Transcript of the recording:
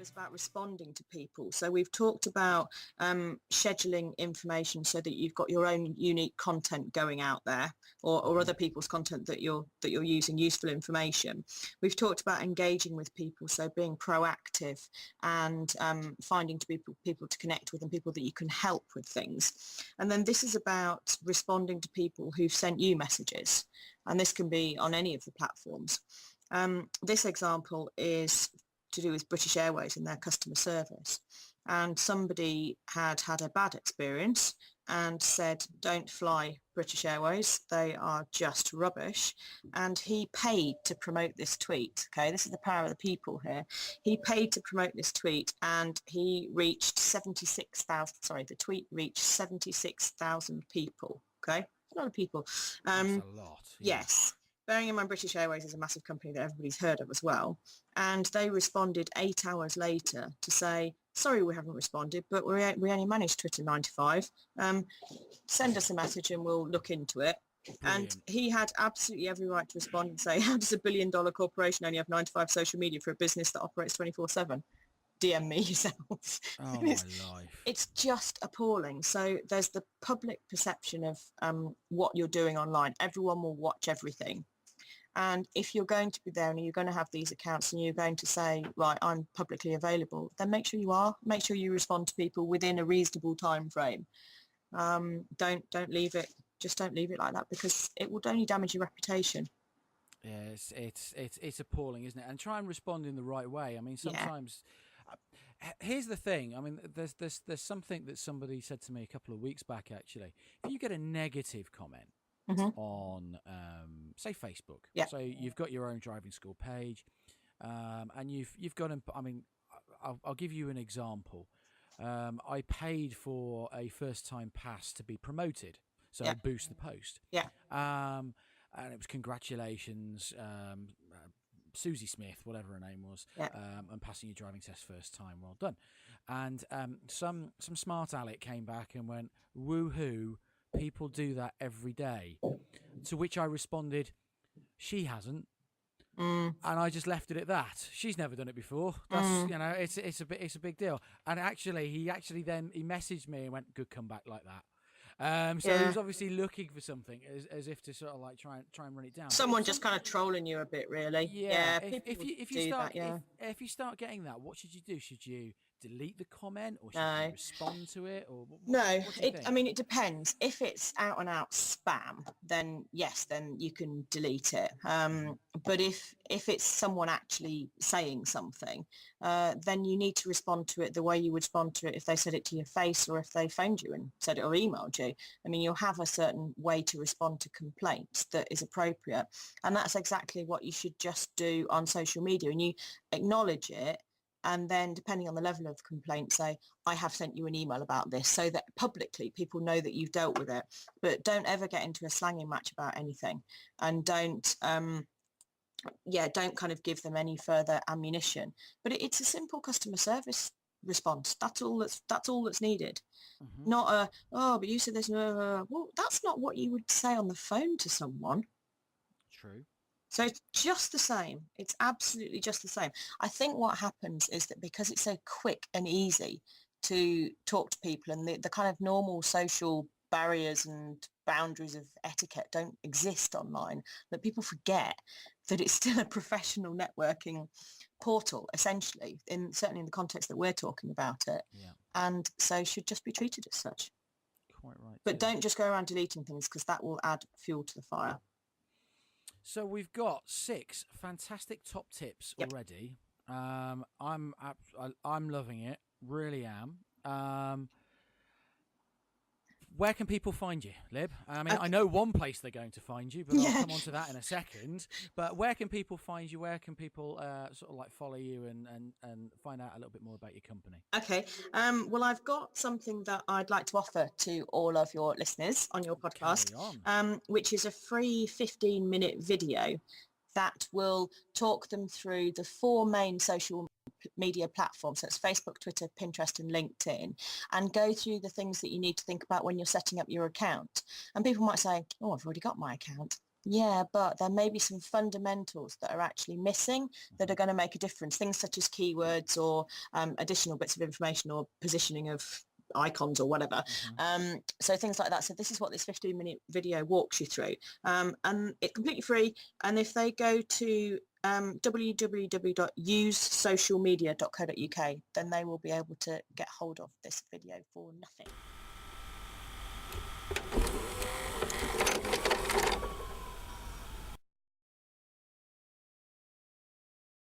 was about responding to people. So we've talked about scheduling information so that you've got your own unique content going out there, or other people's content that you're using, useful information. We've talked about engaging with people, so being proactive and finding people to connect with and people that you can help with things. And then this is about responding to people who've sent you messages, and this can be on any of the platforms. This example is to do with British Airways and their customer service. And somebody had a bad experience and said, don't fly British Airways, they are just rubbish. And he paid to promote this tweet. Okay, this is the power of the people here. He paid to promote this tweet, and he reached 76,000, the tweet reached 76,000 people. Okay, a lot of people. That's a lot. Yeah. Yes. Bearing in mind British Airways is a massive company that everybody's heard of as well. And they responded 8 hours later to say, sorry, we haven't responded, but we only managed Twitter 95. Send us a message and we'll look into it. Brilliant. And he had absolutely every right to respond and say, how does a $1 billion corporation only have 95 social media for a business that operates 24/7? DM me yourselves. Oh, my life. It's just appalling. So there's the public perception of what you're doing online. Everyone will watch everything. And if you're going to be there and you're going to have these accounts and you're going to say, right, I'm publicly available, then make sure you are. Make sure you respond to people within a reasonable time frame. Don't leave it. Just don't leave it like that, because it will only damage your reputation. Yeah, it's appalling, isn't it? And try and respond in the right way. I mean, sometimes. Yeah. Here's the thing. I mean, there's something that somebody said to me a couple of weeks back. Actually, if you get a negative comment on, say, Facebook, so you've got your own driving school page, and you've got. I mean, I'll give you an example. I paid for a first-time pass to be promoted, so boost the post. Yeah. And it was congratulations. Susie Smith, whatever her name was, and passing your driving test first time, well done. And some smart aleck came back and went, woohoo, people do that every day. To which I responded, she hasn't. And I just left it at that. She's never done it before. That's it's a big deal. And actually he messaged me and went, good comeback like that. He was obviously looking for something as if to sort of like try and run it down. Someone just kind of trolling you a bit, really. Yeah. If you start getting that, what should you do? Should you delete the comment, or should you respond to it, or it depends. If it's out and out spam, then yes, then you can delete it. But if it's someone actually saying something, then you need to respond to it the way you would respond to it if they said it to your face, or if they phoned you and said it or emailed you. I mean, you'll have a certain way to respond to complaints that is appropriate, and that's exactly what you should just do on social media. And you acknowledge it, and then depending on the level of complaint, say, I have sent you an email about this, so that publicly people know that you've dealt with it. But don't ever get into a slanging match about anything, and don't kind of give them any further ammunition. But it's a simple customer service response. That's all that's needed. Not but you said this. Well, that's not what you would say on the phone to someone. True. So it's just the same. It's absolutely just the same. I think what happens is that because it's so quick and easy to talk to people, and the kind of normal social barriers and boundaries of etiquette don't exist online, that people forget that it's still a professional networking portal, essentially, certainly in the context that we're talking about it. Yeah. And so should just be treated as such. Quite right. But don't just go around deleting things, because that will add fuel to the fire. So we've got 6 fantastic top tips already. I'm loving it, really am. Where can people find you, Lib? I mean, I know one place they're going to find you, but I'll come on to that in a second. But where can people find you? Where can people sort of like follow you and find out a little bit more about your company? Okay. Well, I've got something that I'd like to offer to all of your listeners on your podcast, which is a free 15-minute video that will talk them through the 4 main social media platforms. So it's Facebook, Twitter, Pinterest and LinkedIn, and go through the things that you need to think about when you're setting up your account. And people might say, oh, I've already got my account. Yeah, but there may be some fundamentals that are actually missing that are going to make a difference. Things such as keywords or additional bits of information or positioning of icons or whatever. So things like that. So this is what this 15-minute video walks you through. And it's completely free. And if they go to www.usesocialmedia.co.uk, then they will be able to get hold of this video for nothing.